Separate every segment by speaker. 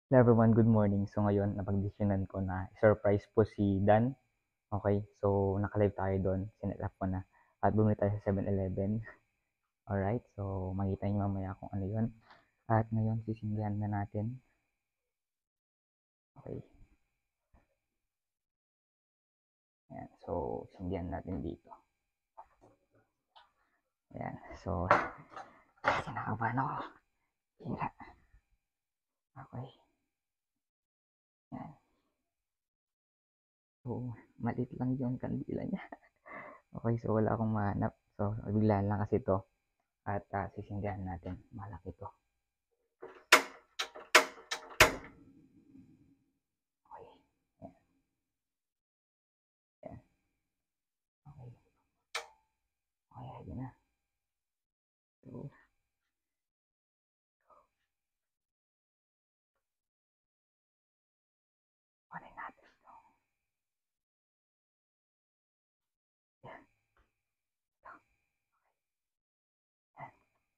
Speaker 1: Hello everyone, good morning. So ngayon, napagdesisyonan ko na surprise po si Dan. Okay, so naka-live tayo doon, sinet up ko na. At bumili tayo sa 7-Eleven. Alright, so makita niyo mamaya kung ano yun. At ngayon, sisindihan na natin. Okay, ayan. So, sindihan natin dito. Ayan, so, sinakabahan ako. Hira. Okay, ayan. So, maliit lang yung kandila niya. Okay, so wala akong mahanap. So, bigla lang kasi to. At sisindihan natin. Malaki to. Okay, ayan. Ayan. Okay. Okay, ready na. So, kunin natin ito. Yan. Yan.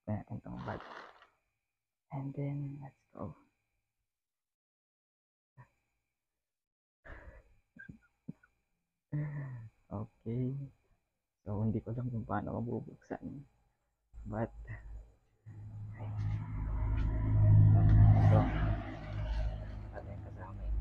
Speaker 1: Kunin natin itong bag. And then, let's go. Okay. So, hindi ko alam kung paano mabubuksan. But, ito. Ano yung kasama yun?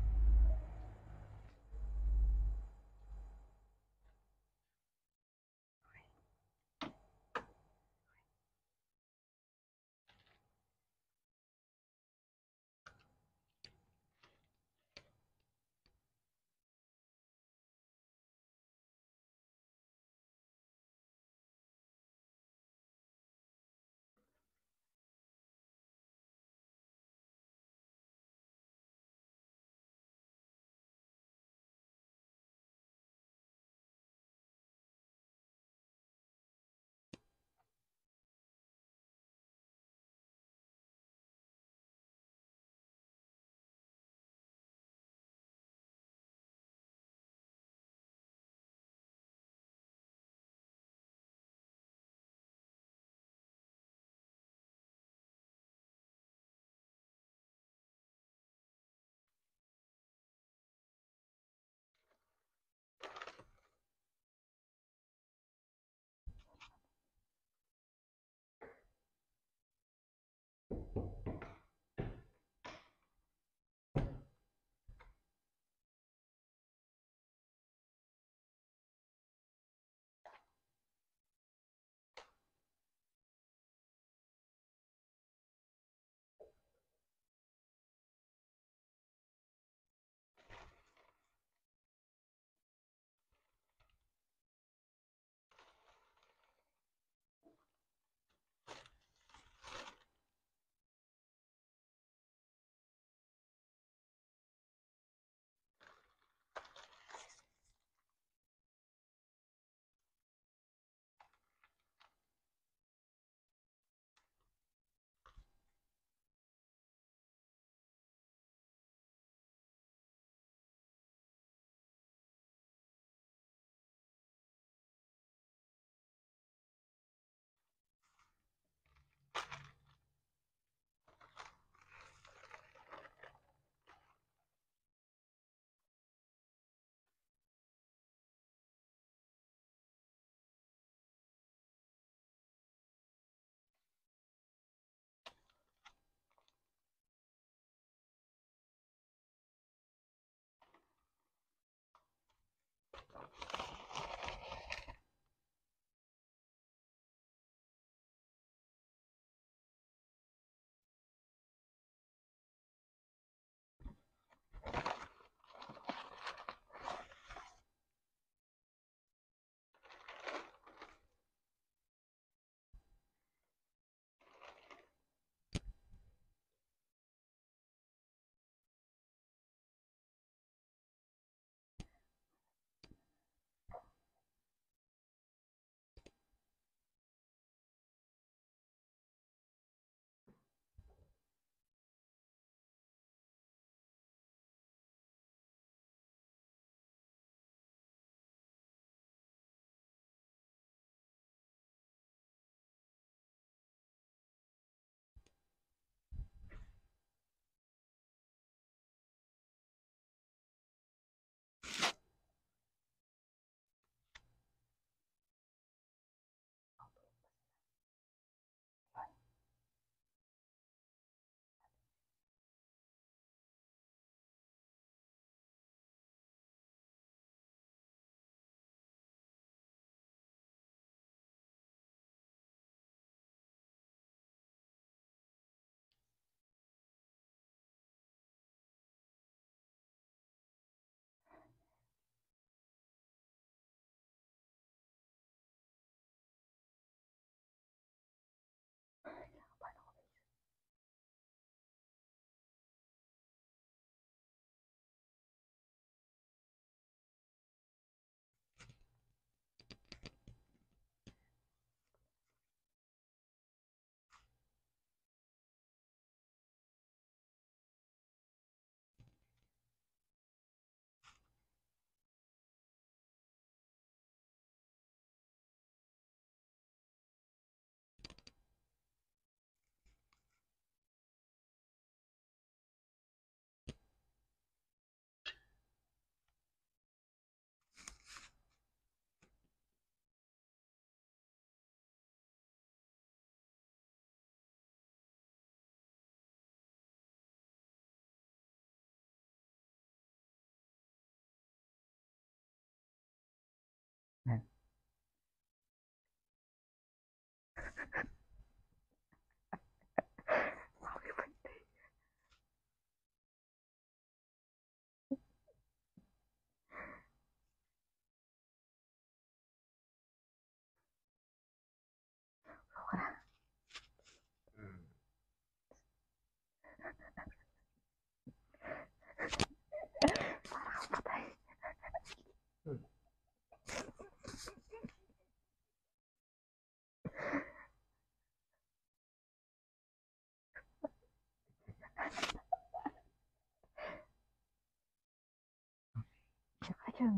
Speaker 1: Diyan.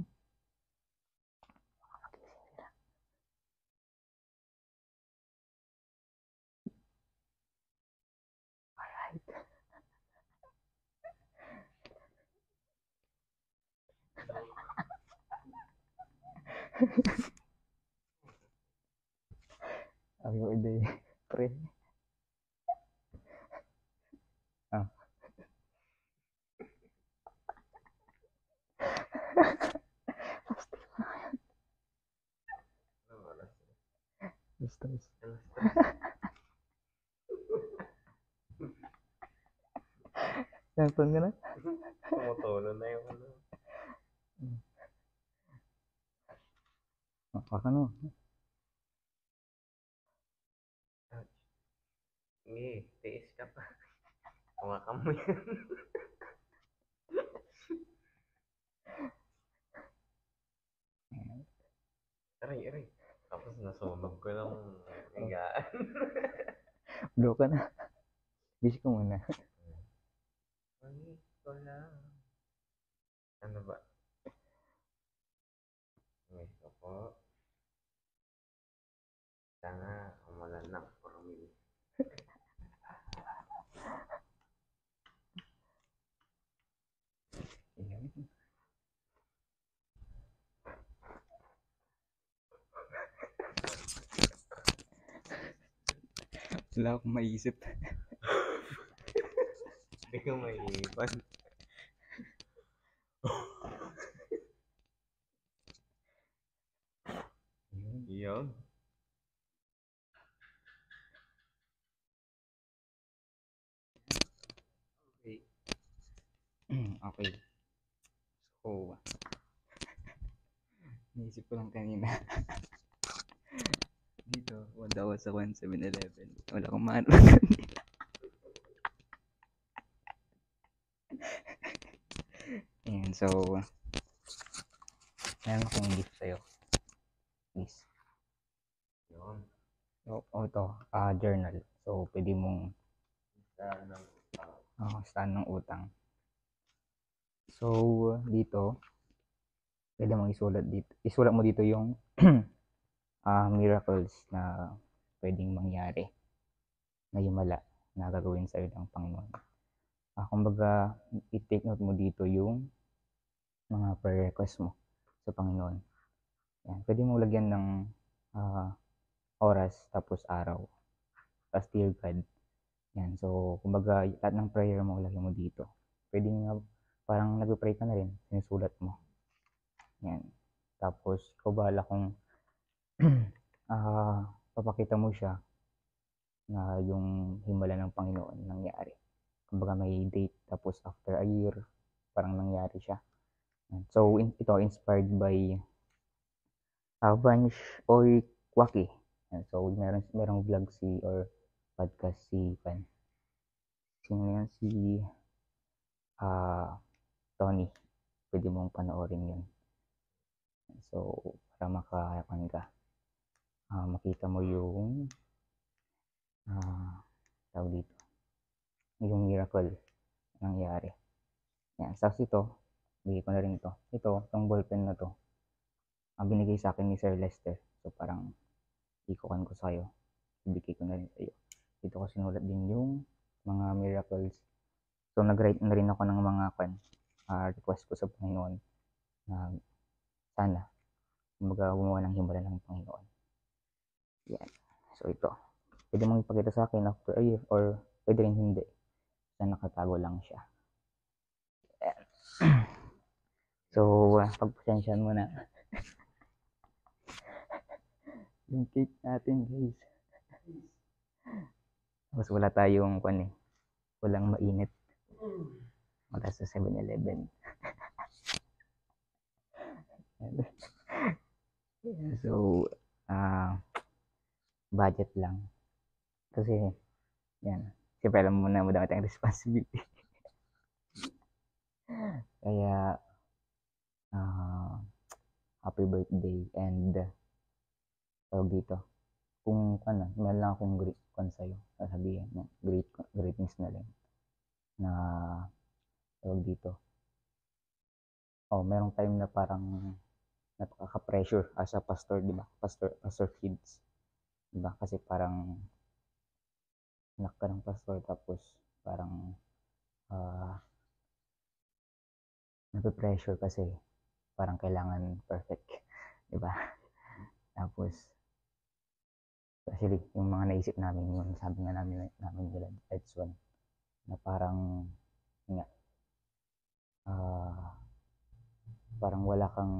Speaker 1: Magising sila. Alright. Happy birthday, pre. Ah. Basta. Cellphone ka na?
Speaker 2: Tumutulo na yung ano.
Speaker 1: Baka no.
Speaker 2: Sige, tiis ka pa. Hawakan mo yan. Aray, aray. Tapos nasunog ko ng higaan.
Speaker 1: Blow ka na. Busy ko muna.
Speaker 2: Ay, ko lang. Ano ba? Miss ko po. Sana umulan ng formil.
Speaker 1: Wala akong maisip.
Speaker 2: Hindi ko maiipan. Yun. Okay.
Speaker 1: Okay. So, naisip ko lang kanina. Dito, wala ako sa 7-Eleven. Wala akong maano kanina. Ayan, so, meron akong gift sa'yo. Please.
Speaker 2: Yun.
Speaker 1: So, ito, journal. So, pwede mong staan ng utang. So, dito, pwede mong isulat dito. Isulat mo dito yung miracles na pwedeng mangyari na himala na gagawin sa'yo ng Panginoon. Kumbaga, i-take note mo dito yung mga prayer request mo sa Panginoon. Yan. Pwede mo lagyan ng oras, tapos araw, tapos dear God. Yan. So, kumbaga, lahat ng prayer mo, lagyan mo dito. Pwede nga, parang nag-pray ka na rin, sinusulat mo. Yan. Tapos, ikaw bahala kung papakita mo siya na yung himala ng Panginoon nangyari. Kumbaga may date, tapos after a year, parang nangyari siya. So, ito inspired by Vansh Oikwaki. So, merong vlog or podcast si sino yan? Si Tony. Pwede mong panoorin yun. So, para makakapan ka. Makita mo yung tawag dito. Yung miracle nangyari. Yan. Tapos ito, bigay ko na rin ito. Itong ballpen na to, binigay sa akin ni Sir Lester. So, parang ikukan ko sa'yo. Ibigay ko na rin sa'yo. Dito ko sinulat din yung mga miracles. So, nag-write na rin ako ng mga request ko sa Panginoon na sana kumbaga gumawa ng himala ng Panginoon. Yan. So, ito. Pwede mong ipakita sa akin after a year or pwede rin hindi. So, nakatago lang siya. Yan. So, pagpasensyahan mo na. Yung cake natin, guys. Tapos wala tayong walang mainit. Wala sa 7-Eleven. So, budget lang. Kasi, yan. Siyempre alam mo na madami tayong responsibility. Kaya, happy birthday and tawag dito. Kung meron lang akong sa'yo, sasabihin na greetings na lang na tawag dito. merong time na parang napaka-pressure as a pastor, di ba? Pastor kids, di ba? Kasi parang anak ka ng pastor tapos parang uh, nape-pressure kasi parang kailangan perfect, di ba? Tapos actually yung mga naisip namin yung sabi nga namin nila Edson na parang nga ah, parang wala kang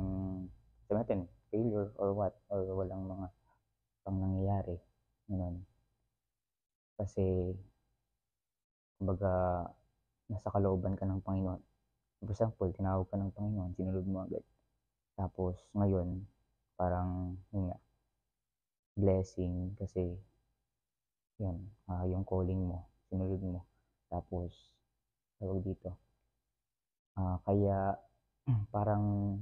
Speaker 1: sabi natin failure or what or walang mga pang nangyayari ganun kasi kumbaga nasa kalooban ka ng Panginoon. For example, tinawag ka ng Panginoon, sinunod mo agad. Tapos ngayon, parang yun nga, blessing kasi yun, yung calling mo, sinunod mo. Tapos, tawag dito, kaya parang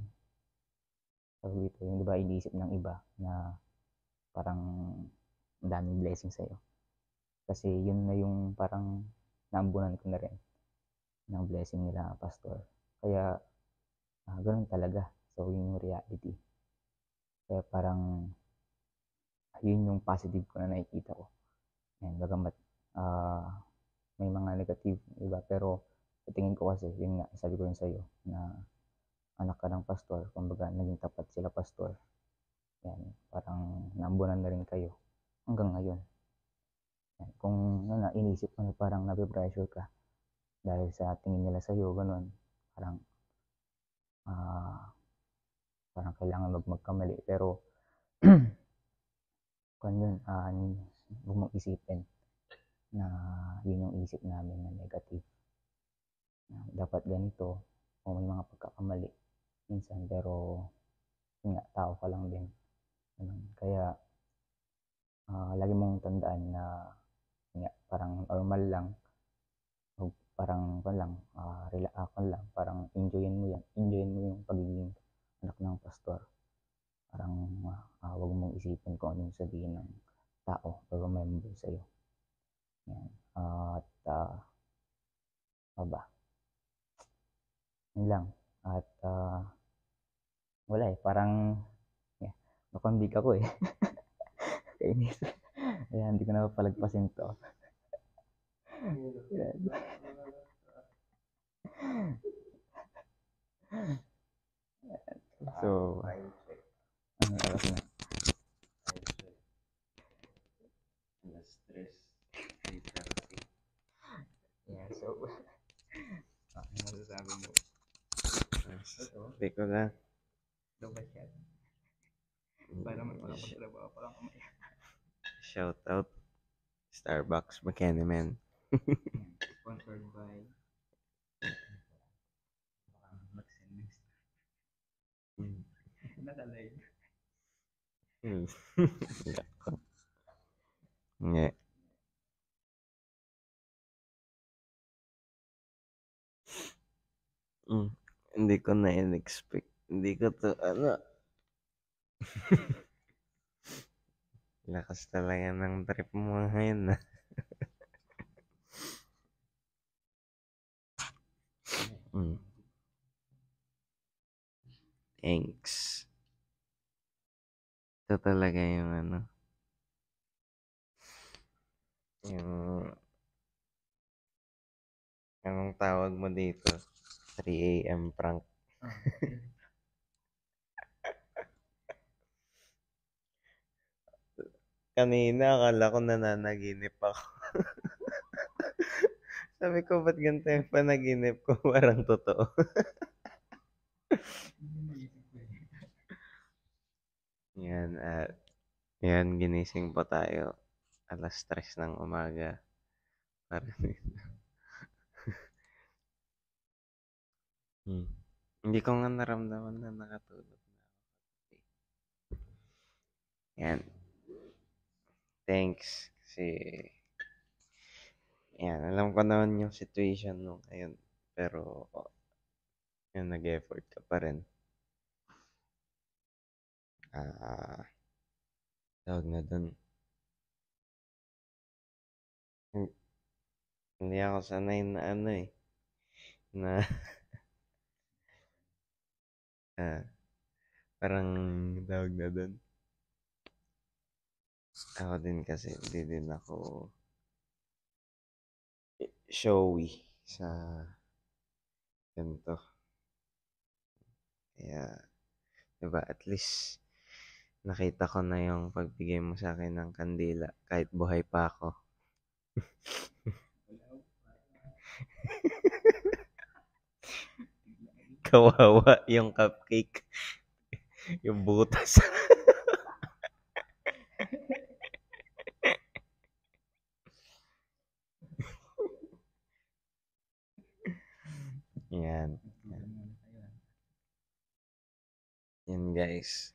Speaker 1: tawag dito, yung di ba iniisip ng iba na parang ang daming blessing sa'yo. Kasi yun na yung parang naambunan ko na rin ng blessing nila, pastor. Kaya, ganun talaga. So, yun yung reality. Kaya parang, yun yung positive ko na nakikita ko. Yan, bagamat, may mga negative, iba, pero sa tingin ko kasi, yun nga, sabi ko yun sa'yo, na anak ka ng pastor, kumbaga, naging tapat sila pastor. Yan, parang naambunan na rin kayo hanggang ngayon. Yan, kung ano, inisip mo na parang nape-pressure ka dahil sa tingin nila sa'yo, ganun, parang, ah, parang kailangan magkamali. Pero, kung yun, huwag mong isipin na yun yung isip namin na negative. Na dapat ganito, o may mga pagkakamali minsan, pero yun nga, tao ka lang din. Ganun. Kaya, lagi mong tandaan na yun nga, parang normal lang, o parang lang, lang, parang enjoyin mo yung pagiging anak ng pastor. Parang wag mong isipin kung anong sabihin ng tao or member sa'yo. Yan. At ba, yun lang. At wala eh, parang yeah, nakambig ako eh. Kainis. Kaya hindi ko na palagpasin to. Yan. So, ano oras na?
Speaker 2: Alas 3, 3:30.
Speaker 1: Yeah, so, ano masasabi mo?
Speaker 2: Sabi ko lang.
Speaker 1: Dapat yan. Para magtrabaho pa lang kamay.
Speaker 2: Shout out Starbucks McKenneman.
Speaker 1: Sponsored by mag-send nakalive.
Speaker 2: Nga. Hindi ko na in-expect. Hindi ko to, lakas talaga ng trip mo ngayon na. Thanks. Ito talaga yung yung, anong tawag mo dito? 3 a.m. prank. Kanina, akala ko nananaginip ako. Sabi ko, ba't ganito yung panaginip ko? Parang totoo. Yan, yan, ginising po tayo. Alas 3 ng umaga. Para Hindi ko nga naramdaman na nakatulog na ako. Yan. Thanks. Kasi, yan, alam ko naman yung situation nung ngayon. Pero, yan, nag-effort ka pa rin. Tawag na dun. Hindi ako sanay na na Ah, parang tawag na doon. Ako din kasi, hindi din ako showy sa ganito. Kaya, diba, at least, nakita ko na yung pagbigay mo sa akin ng kandila kahit buhay pa ako. Kawawa yung cupcake. Yung butas. Yan. Yan guys.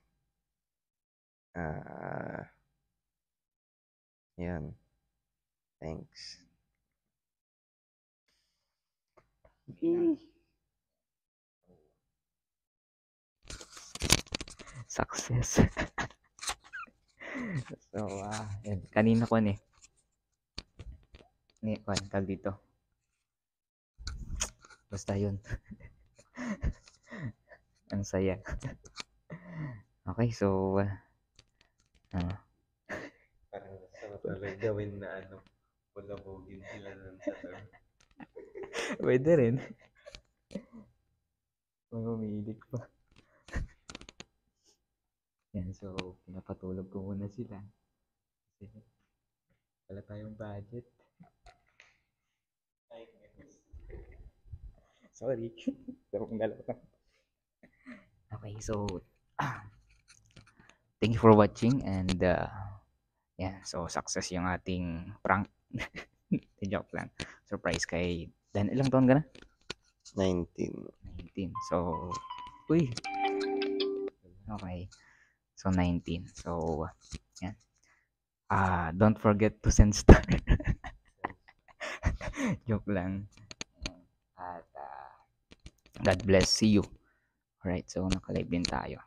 Speaker 2: Yan. Thanks.
Speaker 1: Success. So, yun. Kanina ko tag dito. Basta yun. Ang saya. Okay, so,
Speaker 2: Parang gusto ko talaga gawin na bulabugin sila nun sa loob.
Speaker 1: pwede rin. Umiilik pa. Yan, so, pinapatulog ko muna sila. Kasi, wala tayong budget. Sorry. Sarap ng dalawa. Okay, so, thank you for watching and, yeah, so success yung ating prank. Joke lang. Surprise kay Dan. Ilang taon ka na?
Speaker 2: 19.
Speaker 1: 19. So, uy. Okay. So, 19. So, yan. Don't forget to send star. Joke lang. At, God bless. See you. Alright, so naka-live din tayo.